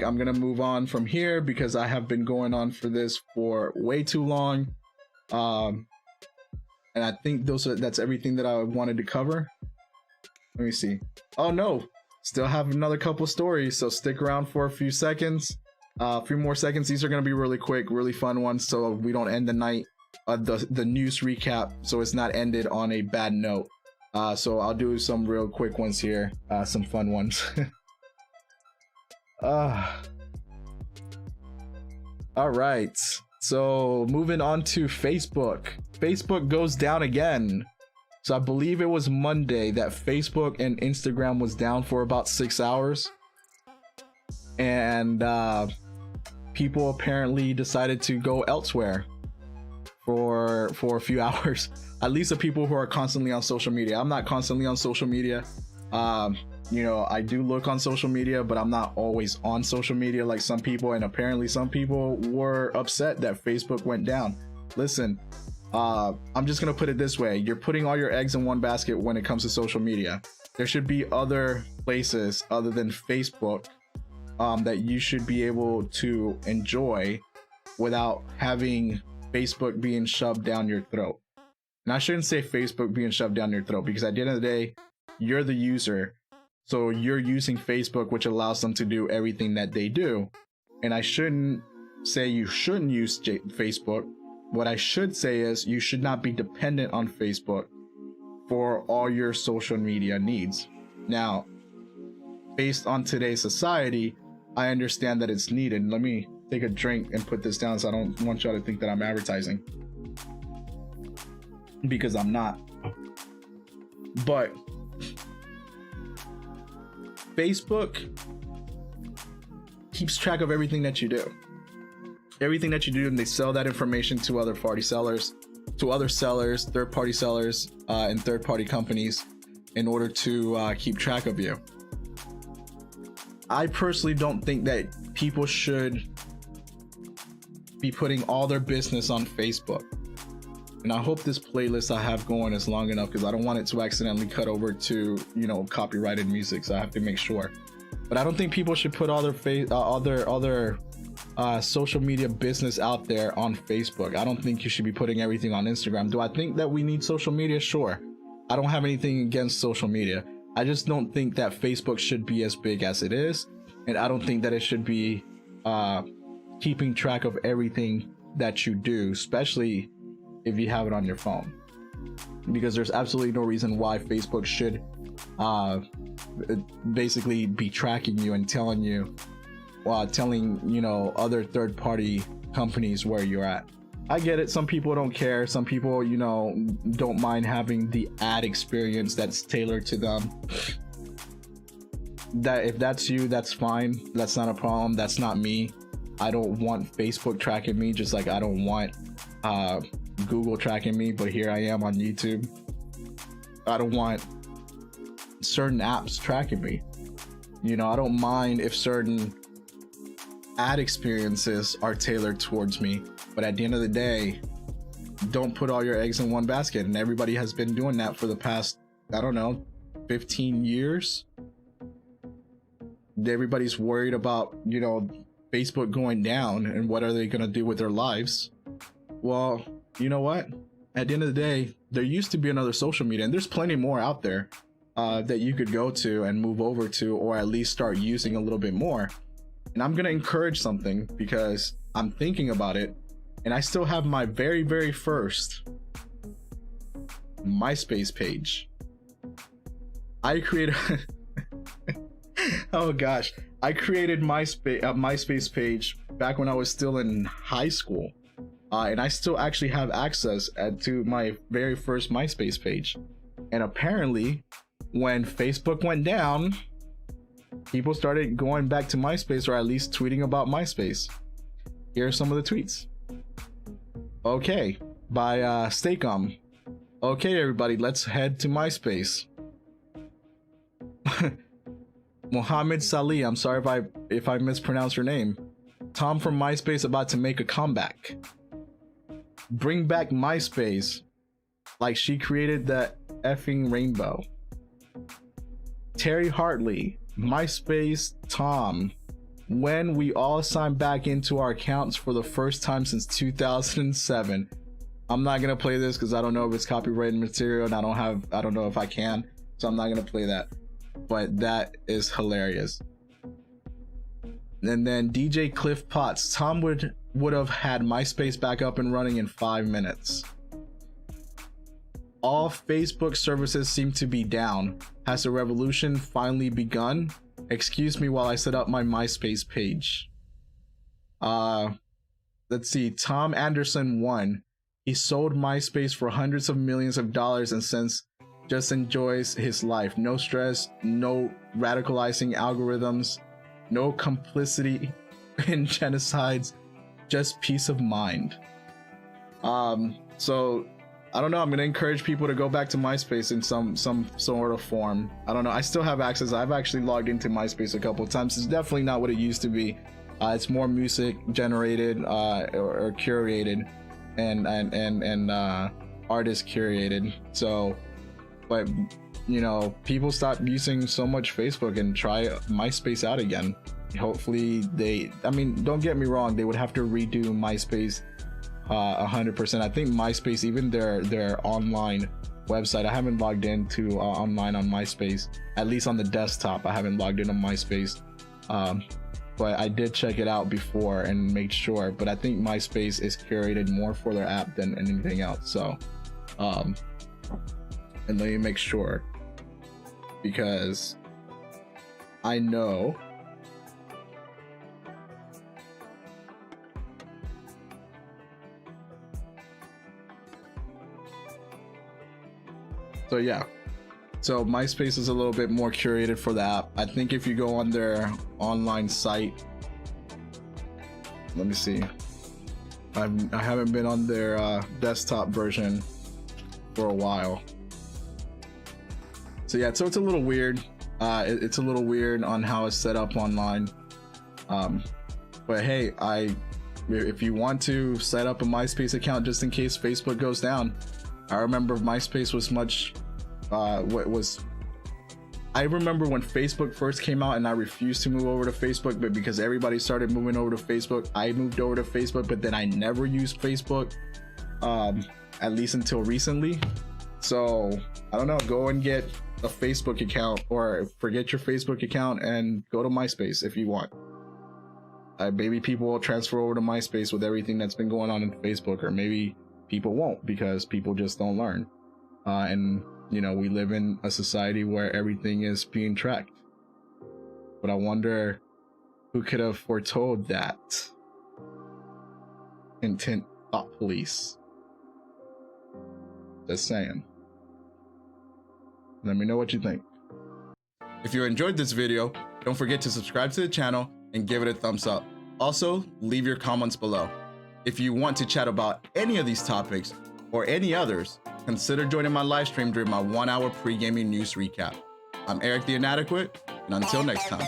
I'm gonna move on from here because I have been going on for this for way too long. And I think that's everything that I wanted to cover. Let me see. Oh no, still have another couple stories, so stick around for a few seconds. A few more seconds. These are gonna be really quick, really fun ones, so we don't end the night the news recap, so it's not ended on a bad note. So I'll do some real quick ones here, some fun ones. All right, so moving on to Facebook. Facebook goes down again. So I believe it was Monday that Facebook and Instagram was down for about 6 hours, and people apparently decided to go elsewhere for a few hours. At least the people who are constantly on social media. I'm not constantly on social media. You know, I do look on social media, but I'm not always on social media like some people, and apparently some people were upset that Facebook went down. Listen, I'm just gonna put it this way: you're putting all your eggs in one basket when it comes to social media. There should be other places other than Facebook that you should be able to enjoy without having Facebook being shoved down your throat. And I shouldn't say Facebook being shoved down your throat, because at the end of the day, you're the user. So you're using Facebook, which allows them to do everything that they do. And I shouldn't say you shouldn't use Facebook. What I should say is you should not be dependent on Facebook for all your social media needs. Now, based on today's society, I understand that it's needed. Let me take a drink and put this down so I don't want y'all to think that I'm advertising, because I'm not. But Facebook keeps track of everything that you do. Everything that you do, and they sell that information to other party sellers, third-party sellers, and third-party companies in order to keep track of you. I personally don't think that people should be putting all their business on Facebook. And I hope this playlist I have going is long enough, because I don't want it to accidentally cut over to, you know, copyrighted music, so I have to make sure. But I don't think people should put all their social media business out there on Facebook. I don't think you should be putting everything on Instagram. Do I think that we need social media? Sure. I don't have anything against social media. I just don't think that Facebook should be as big as it is, and I don't think that it should be keeping track of everything that you do, especially if you have it on your phone, because there's absolutely no reason why Facebook should basically be tracking you and telling you other third-party companies where you're at. I get it. Some people don't care. Some people, you know, don't mind having the ad experience that's tailored to them. That if that's you, that's fine. That's not a problem. That's not me. I don't want Facebook tracking me, just like I don't want Google tracking me, but here I am on YouTube. I don't want certain apps tracking me. You know, I don't mind if certain ad experiences are tailored towards me, but at the end of the day, don't put all your eggs in one basket. And everybody has been doing that for the past, I don't know, 15 years. Everybody's worried about, you know, Facebook going down and what are they going to do with their lives. Well, you know what? At the end of the day, there used to be another social media, and there's plenty more out there that you could go to and move over to, or at least start using a little bit more. And I'm going to encourage something because I'm thinking about it, and I still have my very, very first Myspace page. I created oh gosh, I created Myspace page back when I was still in high school. And I still actually have access to my very first Myspace page. And apparently, when Facebook went down, people started going back to Myspace, or at least tweeting about Myspace. Here are some of the tweets. Okay, by Staycom. Okay, everybody, let's head to Myspace. Mohammed Salih, I'm sorry if I mispronounce your name. Tom from Myspace about to make a comeback. Bring back Myspace like she created the effing rainbow. Terry Hartley, Myspace Tom, when we all sign back into our accounts for the first time since 2007. I'm not gonna play this because I don't know if it's copyrighted material, and I don't know if I can, so I'm not gonna play that. But that is hilarious. And then DJ Cliff Potts, Tom would have had MySpace back up and running in 5 minutes. All Facebook services seem to be down. Has the revolution finally begun? Excuse me while I set up my MySpace page. Let's see. Tom Anderson won. He sold MySpace for hundreds of millions of dollars and since just enjoys his life. No stress, no radicalizing algorithms, no complicity in genocides, just peace of mind. So I don't know. I'm gonna encourage people to go back to MySpace in some sort of form. I don't know. I still have access. I've actually logged into MySpace a couple of times. It's definitely not what it used to be. It's more music generated or curated, and artist curated. So, but you know, people stop using so much Facebook and try MySpace out again. Hopefully I mean, don't get me wrong, they would have to redo MySpace 100%. I think MySpace, even their online website, I haven't logged into online on MySpace, at least on the desktop. I haven't logged in on MySpace, but I did check it out before and make sure. But I think MySpace is curated more for their app than anything else. So and let me make sure, because I know so yeah, so MySpace is a little bit more curated for the app. I think if you go on their online site, let me see, I haven't been on their desktop version for a while. So yeah, so it's a little weird. It's a little weird on how it's set up online. But hey, if you want to set up a MySpace account just in case Facebook goes down, I remember MySpace was much, I remember when Facebook first came out and I refused to move over to Facebook, but because everybody started moving over to Facebook, I moved over to Facebook, but then I never used Facebook, at least until recently. So I don't know, go and get a Facebook account, or forget your Facebook account and go to MySpace if you want. Maybe people will transfer over to MySpace with everything that's been going on in Facebook, or maybe people won't, because people just don't learn. And you know, we live in a society where everything is being tracked. But I wonder who could have foretold that. Intent thought police. Just saying. Let me know what you think. If you enjoyed this video, don't forget to subscribe to the channel and give it a thumbs up. Also, leave your comments below. If you want to chat about any of these topics or any others, consider joining my live stream during my 1-hour pre-gaming news recap. I'm Eric the Inadequate, and until next time.